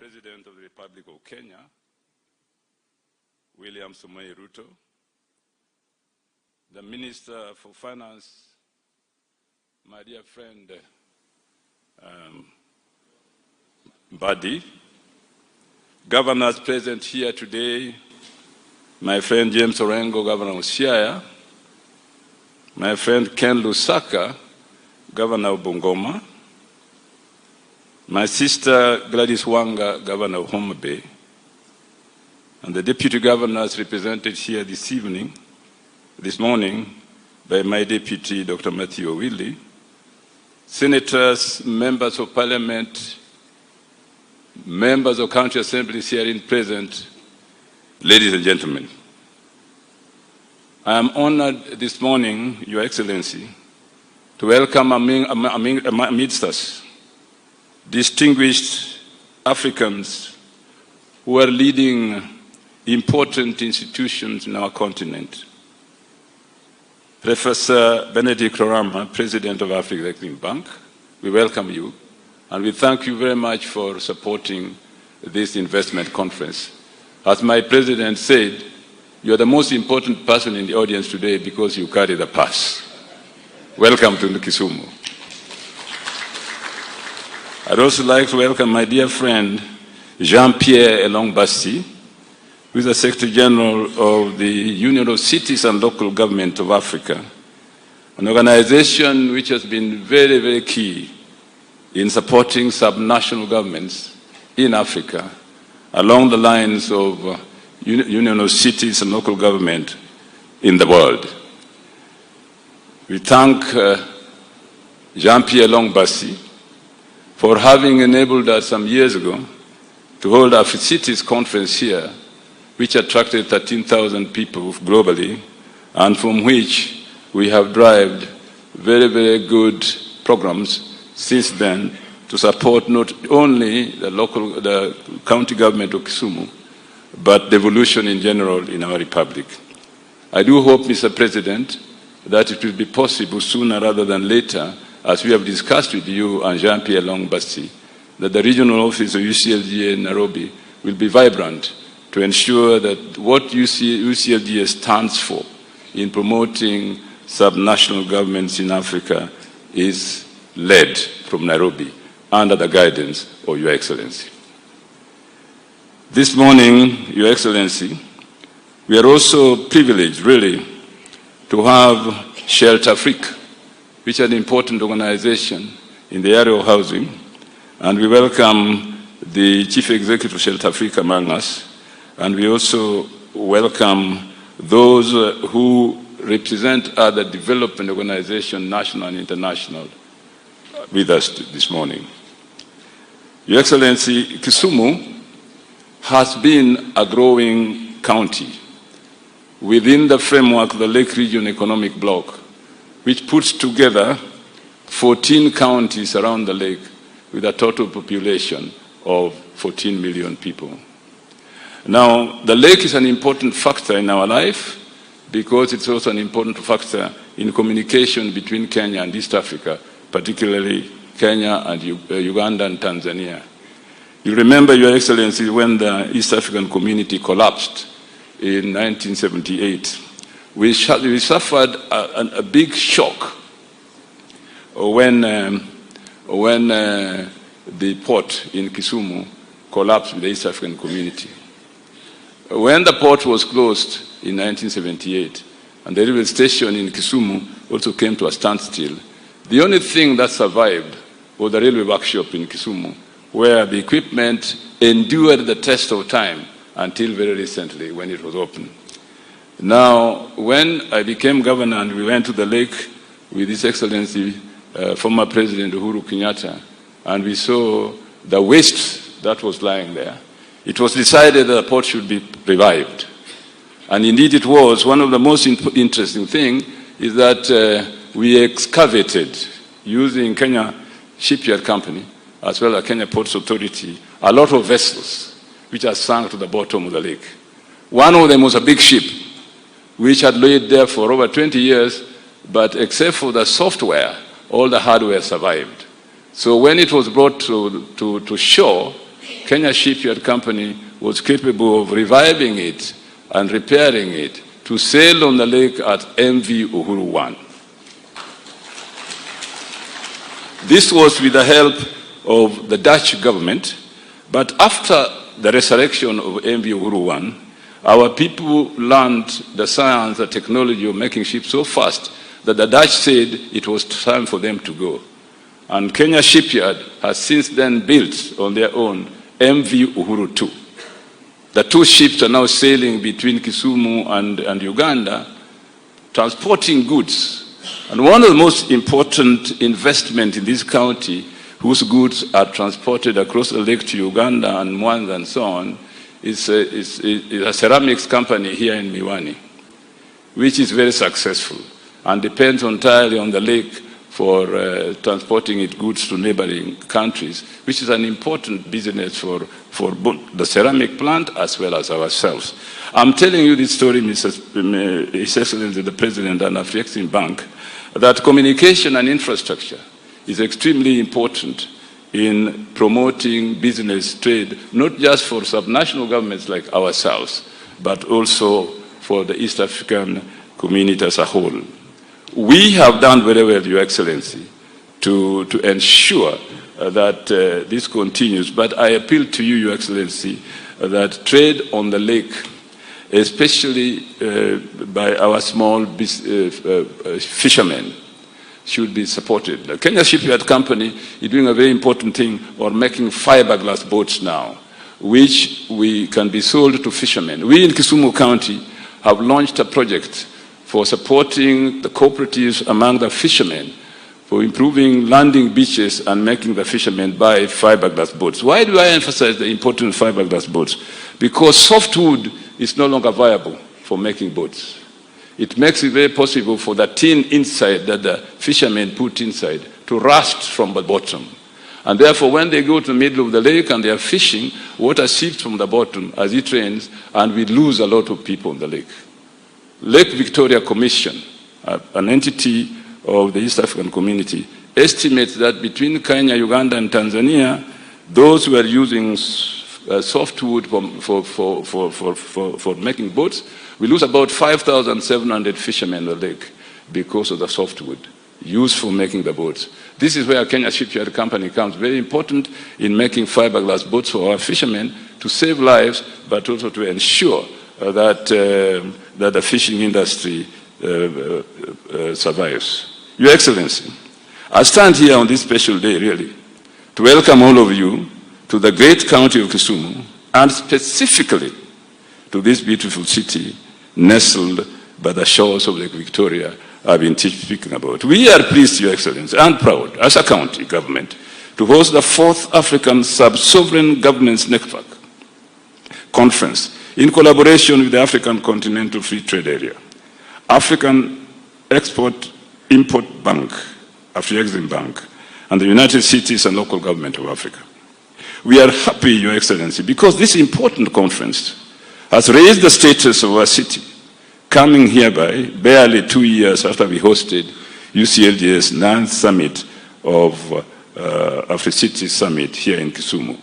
President of the Republic of Kenya, William Ruto, the Minister for Finance, my dear friend Buddy, governors present here today, my friend James Orengo, Governor of Siaya, my friend Ken Lusaka, Governor of Bungoma, my sister Gladys Wanga, Governor of Homa Bay, and the deputy governors represented here this morning by my deputy, Dr. Matthew Owili, senators, members of parliament, members of county assemblies here in present, ladies and gentlemen. I am honored this morning, Your Excellency, to welcome amidst us distinguished Africans who are leading important institutions in our continent. Professor Benedict Orama, President of Africa Exim Bank, we welcome you, and we thank you very much for supporting this investment conference. As my president said, you are the most important person in the audience today because you carry the pass. Welcome to Kisumu. I'd also like to welcome my dear friend Jean-Pierre Elong-Basti, who is the Secretary General of the Union of Cities and Local Government of Africa, an organization which has been very, very key in supporting subnational governments in Africa along the lines of Union of Cities and Local Government in the world. We thank Jean-Pierre Elong-Basti for having enabled us some years ago to hold our cities conference here, which attracted 13,000 people globally, and from which we have derived very, very good programs since then to support not only the county government of Kisumu, but the evolution in general in our republic. I do hope, Mr. President, that it will be possible sooner rather than later, as we have discussed with you and Jean-Pierre Elong-Basti, that the regional office of UCLGA in Nairobi will be vibrant to ensure that what UCLGA stands for in promoting subnational governments in Africa is led from Nairobi under the guidance of Your Excellency. This morning, Your Excellency, we are also privileged, really, to have Shelter Afrique, which is an important organization in the area of housing, and we welcome the Chief Executive of Shelter Afrique among us, and we also welcome those who represent other development organizations, national and international, with us this morning. Your Excellency, Kisumu has been a growing county within the framework of the Lake Region Economic Bloc, which puts together 14 counties around the lake with a total population of 14 million people. Now, the lake is an important factor in our life because it's also an important factor in communication between Kenya and East Africa, particularly Kenya and Uganda and Tanzania. You remember, Your Excellency, when the East African community collapsed in 1978, we suffered a big shock when the port in Kisumu collapsed with the East African community. When the port was closed in 1978, and the railway station in Kisumu also came to a standstill, the only thing that survived was the railway workshop in Kisumu, where the equipment endured the test of time until very recently when it was opened. Now, when I became governor and we went to the lake with His Excellency, former President Uhuru Kenyatta, and we saw the waste that was lying there, it was decided that the port should be revived. And indeed it was. One of the most interesting things is that we excavated, using Kenya Shipyard Company, as well as Kenya Ports Authority, a lot of vessels which are sunk to the bottom of the lake. One of them was a big ship, which had laid there for over 20 years, but except for the software, all the hardware survived. So when it was brought to shore, Kenya Shipyard Company was capable of reviving it and repairing it to sail on the lake at MV Uhuru 1. This was with the help of the Dutch government, but after the resurrection of MV Uhuru 1, our people learned the science and technology of making ships so fast that the Dutch said it was time for them to go. And Kenya Shipyard has since then built on their own MV Uhuru 2. The two ships are now sailing between Kisumu and Uganda, transporting goods. And one of the most important investments in this county, whose goods are transported across the lake to Uganda and Mwanza and so on, is a ceramics company here in Miwani, which is very successful and depends entirely on the lake for transporting its goods to neighboring countries, which is an important business for both the ceramic plant as well as ourselves. I'm telling you this story, His Excellency the President and Afreximbank, that communication and infrastructure is extremely important in promoting business trade, not just for subnational governments like ourselves, but also for the East African community as a whole. We have done very well, Your Excellency, to ensure that this continues. But I appeal to you, Your Excellency, that trade on the lake, especially by our small fishermen, should be supported. The Kenya Shipyard Company is doing a very important thing on making fiberglass boats now, which can be sold to fishermen. We in Kisumu County have launched a project for supporting the cooperatives among the fishermen, for improving landing beaches and making the fishermen buy fiberglass boats. Why do I emphasize the importance of fiberglass boats? Because softwood is no longer viable for making boats. It makes it very possible for the tin inside that the fishermen put inside to rust from the bottom. And therefore, when they go to the middle of the lake and they are fishing, water seeps from the bottom as it rains, and we lose a lot of people in the lake. Lake Victoria Commission, an entity of the East African community, estimates that between Kenya, Uganda, and Tanzania, those who are using softwood for making boats, we lose about 5,700 fishermen in the lake because of the softwood used for making the boats. This is where Kenya Shipyard Company comes very important in making fiberglass boats for our fishermen to save lives, but also to ensure that the fishing industry survives. Your Excellency, I stand here on this special day, really, to welcome all of you to the great county of Kisumu, and specifically to this beautiful city nestled by the shores of Lake Victoria I've been speaking about. We are pleased, Your Excellency, and proud as a county government to host the 4th African Sub-Sovereign Governance Network Conference in collaboration with the African Continental Free Trade Area, African Export-Import Bank, Afreximbank, and the United Cities and Local Government of Africa. We are happy, Your Excellency, because this important conference has raised the status of our city, coming hereby barely 2 years after we hosted UCLG's 9th summit of Afri-City Summit here in Kisumu.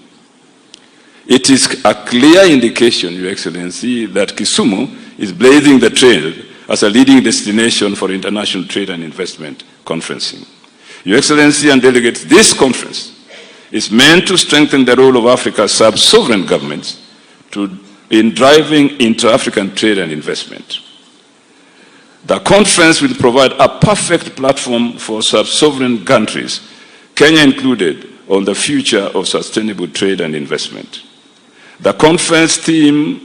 It is a clear indication, Your Excellency, that Kisumu is blazing the trail as a leading destination for international trade and investment conferencing. Your Excellency and delegates, this conference is meant to strengthen the role of Africa's sub-sovereign governments in driving inter-African trade and investment. The conference will provide a perfect platform for sub-sovereign countries, Kenya included, on the future of sustainable trade and investment. The conference theme,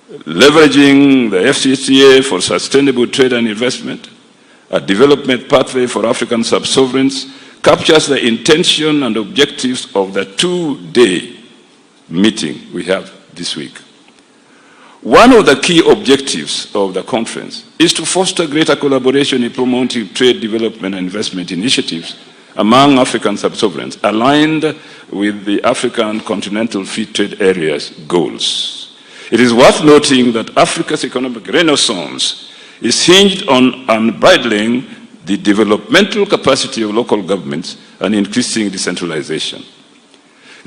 leveraging the FCCA for sustainable trade and investment, a development pathway for African sub-sovereigns, captures the intention and objectives of the 2-day meeting we have this week. One of the key objectives of the conference is to foster greater collaboration in promoting trade development and investment initiatives among African sub-sovereigns, aligned with the African Continental Free Trade Area's goals. It is worth noting that Africa's economic renaissance is hinged on unbridling the developmental capacity of local governments and increasing decentralization.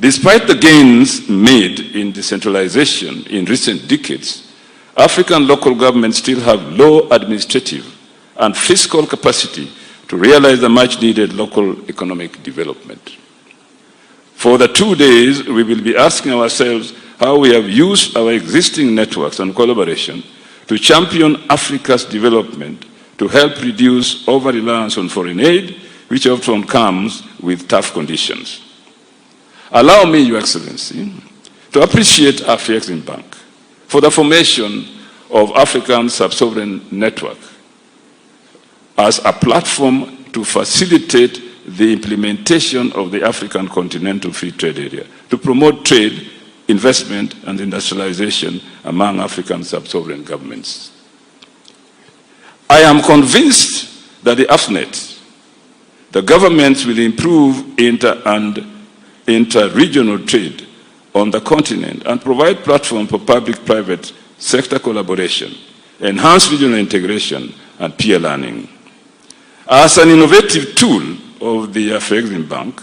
Despite the gains made in decentralization in recent decades, African local governments still have low administrative and fiscal capacity to realize the much-needed local economic development. For the 2 days, we will be asking ourselves how we have used our existing networks and collaboration to champion Africa's development to help reduce over-reliance on foreign aid, which often comes with tough conditions. Allow me, Your Excellency, to appreciate Afreximbank for the formation of African Sub-Sovereign Network as a platform to facilitate the implementation of the African Continental Free Trade Area, to promote trade, investment, and industrialization among African sub-sovereign governments. I am convinced that the AFNet, the governments will improve inter-regional trade on the continent and provide platform for public-private sector collaboration, enhance regional integration, and peer learning. As an innovative tool of the Afreximbank,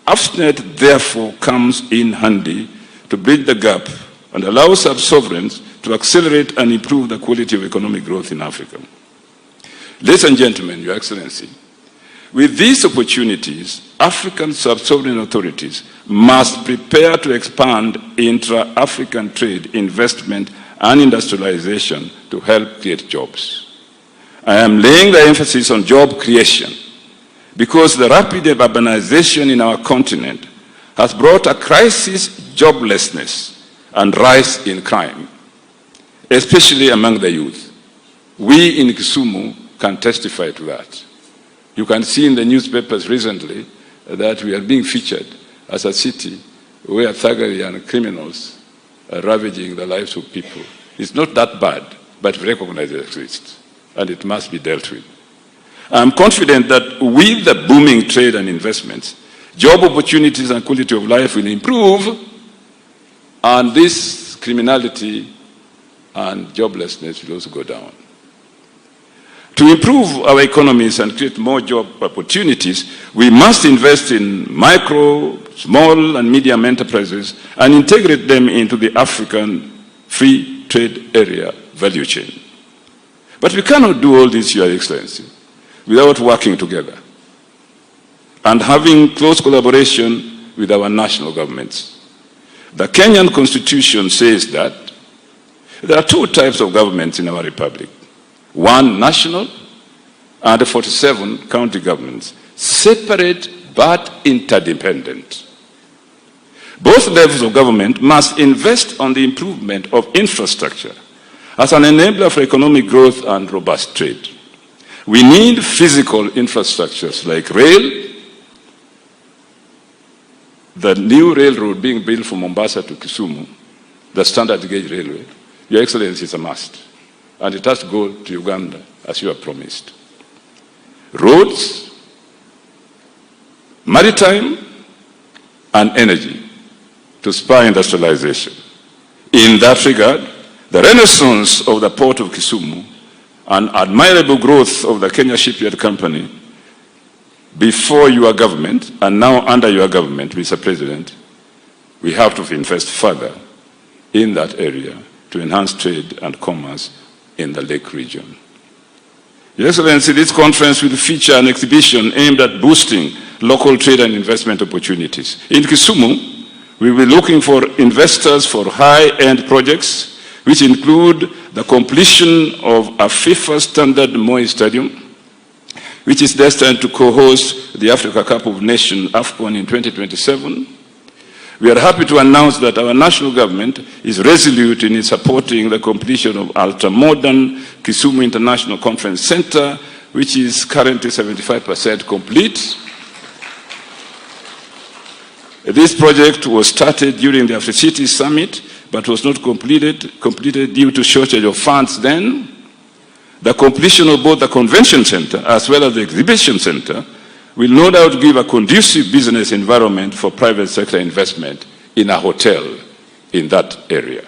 AFNet therefore comes in handy to bridge the gap and allow sub-sovereigns to accelerate and improve the quality of economic growth in Africa. Ladies and gentlemen, Your Excellency, with these opportunities, African sub-sovereign authorities must prepare to expand intra-African trade, investment, and industrialization to help create jobs. I am laying the emphasis on job creation because the rapid urbanization in our continent has brought a crisis, joblessness, and rise in crime, especially among the youth. We in Kisumu can testify to that. You can see in the newspapers recently that we are being featured as a city where thuggery and criminals are ravaging the lives of people. It's not that bad, but we recognize it exists, and it must be dealt with. I'm confident that with the booming trade and investments, job opportunities and quality of life will improve, and this criminality and joblessness will also go down. To improve our economies and create more job opportunities, we must invest in micro, small, and medium enterprises and integrate them into the African free trade area value chain. But we cannot do all this, Your Excellency, without working together and having close collaboration with our national governments. The Kenyan Constitution says that there are two types of governments in our republic. One national and 47 county governments, separate but interdependent. Both levels of government must invest on the improvement of infrastructure as an enabler for economic growth and robust trade. We need physical infrastructures like rail, the new railroad being built from Mombasa to Kisumu, the standard gauge railway. Your Excellency, is a must. And it has to go to Uganda, as you have promised. Roads, maritime, and energy to spur industrialization. In that regard, the renaissance of the port of Kisumu and admirable growth of the Kenya Shipyard Company before your government and now under your government, Mr. President, we have to invest further in that area to enhance trade and commerce in the Lake region. Your Excellency, this conference will feature an exhibition aimed at boosting local trade and investment opportunities. In Kisumu, we will be looking for investors for high-end projects, which include the completion of a FIFA standard Moi Stadium, which is destined to co-host the Africa Cup of Nations, AFCON, in 2027. We are happy to announce that our national government is resolute in supporting the completion of ultra-modern Kisumu International Conference Center, which is currently 75% complete. This project was started during the Afro-City Summit, but was not completed due to shortage of funds then. The completion of both the convention center as well as the exhibition center will no doubt give a conducive business environment for private sector investment in a hotel in that area.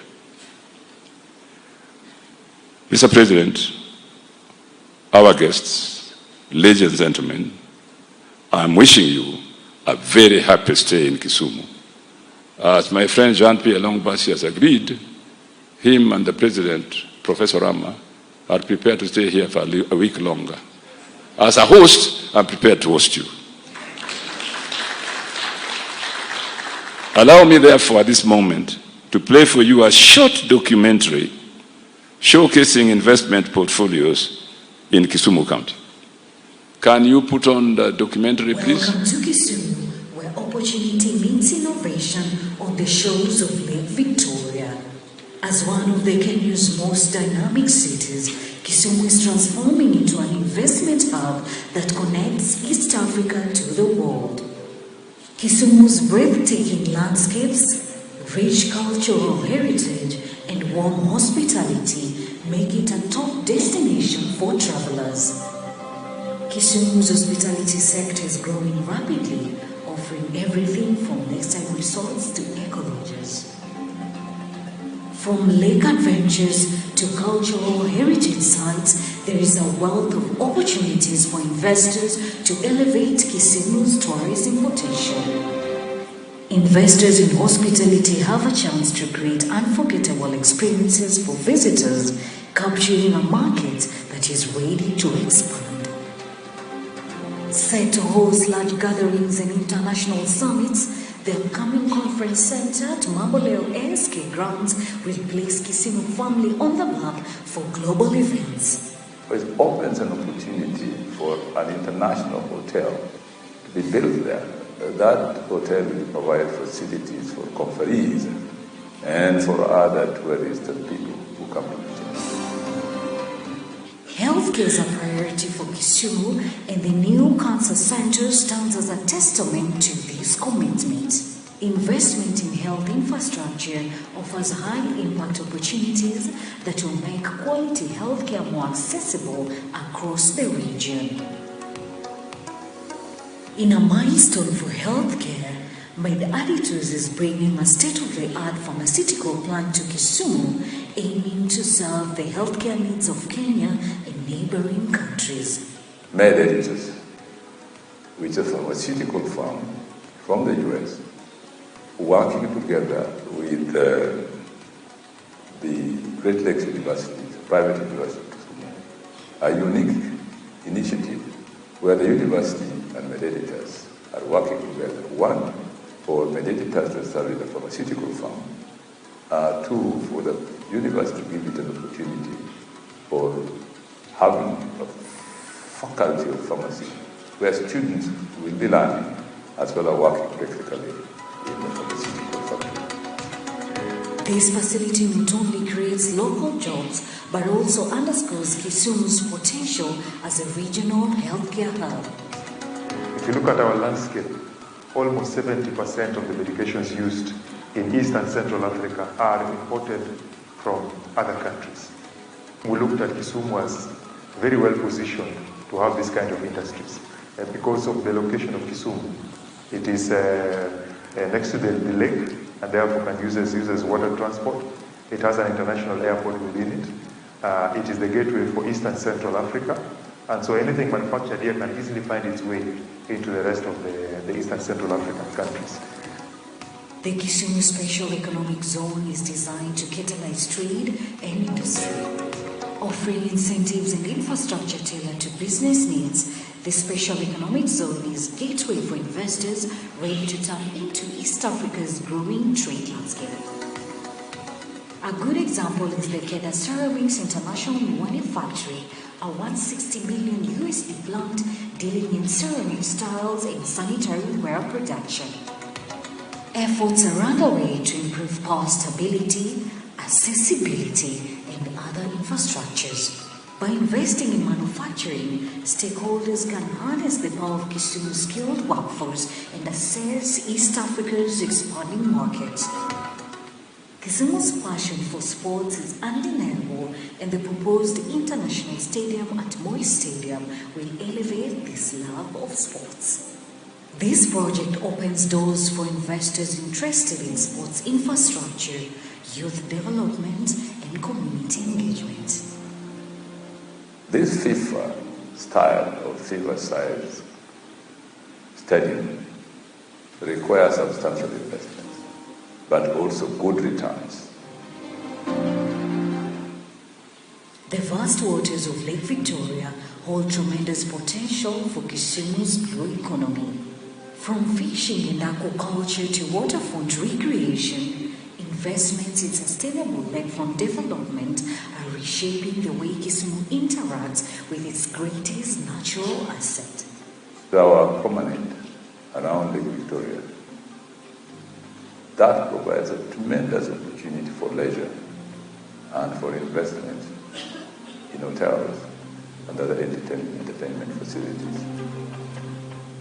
Mr. President, our guests, ladies and gentlemen, I'm wishing you a very happy stay in Kisumu As my friend Jean-Pierre Longbasi has agreed, him and the President, Professor Rama, are prepared to stay here for a week longer. As a host, I'm prepared to host you. Allow me, therefore, at this moment, to play for you a short documentary showcasing investment portfolios in Kisumu County. Can you put on the documentary, please? Welcome to Kisumu, where opportunity meets innovation on the shores of Lake Victoria. As one of the Kenya's most dynamic cities, Kisumu is transforming into an investment hub that connects East Africa to the world. Kisumu's breathtaking landscapes, rich cultural heritage, and warm hospitality make it a top destination for travelers. Kisumu's hospitality sector is growing rapidly, offering everything from lakeside resorts to eco-lodges. From lake adventures to cultural heritage sites, there is a wealth of opportunities for investors to elevate Kisumu's tourism potential. Investors in hospitality have a chance to create unforgettable experiences for visitors, capturing a market that is ready to expand. Set to host large gatherings and international summits, the upcoming conference center at Mamboleo ASK grounds will place Kisumu firmly on the map for global events. It opens an opportunity for an international hotel to be built there. That hotel will provide facilities for conferees and for other tourists and people who come to Kisumu. Healthcare is a priority for Kisumu, and the new cancer center stands as a testament to this commitment. Investment in health infrastructure offers high-impact opportunities that will make quality healthcare more accessible across the region. In a milestone for healthcare, Med Additives is bringing a state-of-the-art pharmaceutical plant to Kisumu, aiming to serve the healthcare needs of Kenya and neighboring countries. Med Additives, which is a pharmaceutical firm from the US, working together with the Great Lakes University, the private university, a unique initiative where the university and Med Additives are working together. One, for Med Additives to establish a pharmaceutical firm. Two, for the university to give it an opportunity for having a faculty of pharmacy where students will be learning as well as working practically in the pharmaceutical factory. This facility not only creates local jobs but also underscores Kisumu's potential as a regional healthcare hub. If you look at our landscape, almost 70% of the medications used in East and Central Africa are imported from other countries. We looked at Kisumu as very well positioned to have this kind of industries. Because of the location of Kisumu, it is next to the lake and therefore can uses water transport. It has an international airport within it. It is the gateway for East and Central Africa. And so anything manufactured here can easily find its way into the rest of the East and Central African countries. The Kisumu Special Economic Zone is designed to catalyze trade and industry. Offering incentives and infrastructure tailored to business needs, the Special Economic Zone is a gateway for investors ready to tap into East Africa's growing trade landscape. A good example is the Keda Ceramics International Ngunyi factory, a $160 million USD plant dealing in ceramic styles and sanitary ware production. Efforts are underway to improve power stability, accessibility, and other infrastructures. By investing in manufacturing, stakeholders can harness the power of Kisumu's skilled workforce and access East Africa's expanding markets. Kisumu's passion for sports is undeniable, and the proposed international stadium at Moi Stadium will elevate this love of sports. This project opens doors for investors interested in sports infrastructure, youth development, and community engagement. This FIFA style or FIFA size stadium requires substantial investments. but also good returns. The vast waters of Lake Victoria hold tremendous potential for Kisumu's blue economy. From fishing and aquaculture to waterfront recreation, investments in sustainable lakefront development are reshaping the way Kisumu interacts with its greatest natural asset. Our promenade around Lake Victoria, that provides a tremendous opportunity for leisure and for investment in hotels and other entertainment facilities.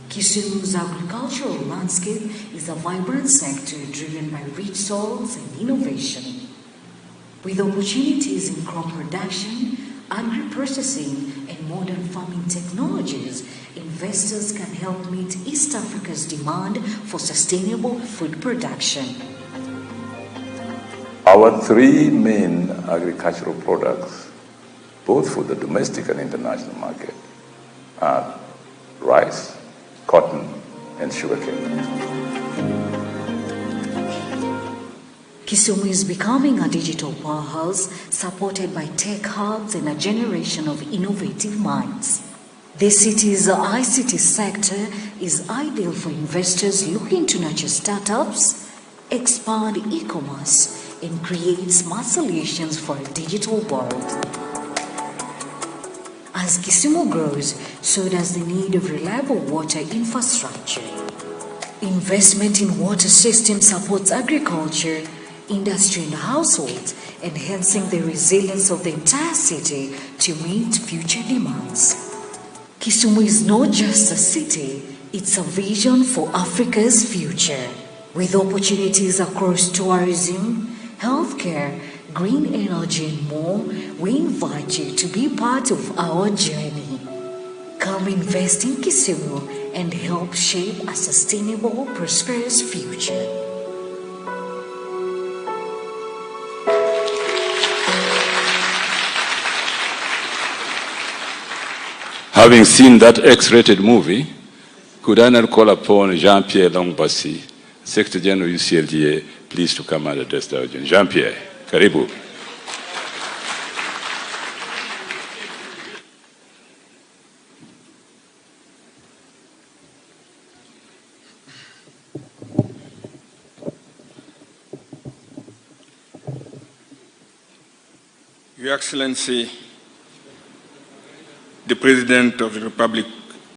Kisumu's agricultural landscape is a vibrant sector driven by rich soils and innovation. With opportunities in crop production, agri-processing, and modern farming technologies, investors can help meet East Africa's demand for sustainable food production. Our three main agricultural products, both for the domestic and international market, are rice, cotton, and sugarcane. Kisumu is becoming a digital powerhouse supported by tech hubs and a generation of innovative minds. The city's ICT sector is ideal for investors looking to nurture startups, expand e-commerce, and create smart solutions for a digital world. As Kisumu grows, so does the need of reliable water infrastructure. Investment in water systems supports agriculture, industry and households, enhancing the resilience of the entire city to meet future demands. Kisumu is not just a city, it's a vision for Africa's future. With opportunities across tourism, healthcare, green energy and more, we invite you to be part of our journey. Come invest in Kisumu and help shape a sustainable, prosperous future. Having seen that X-rated movie, could I now call upon Jean-Pierre Longbasi, Secretary General UCLGA, please to come and address the audience. Jean-Pierre, karibu. Your Excellency, the President of the Republic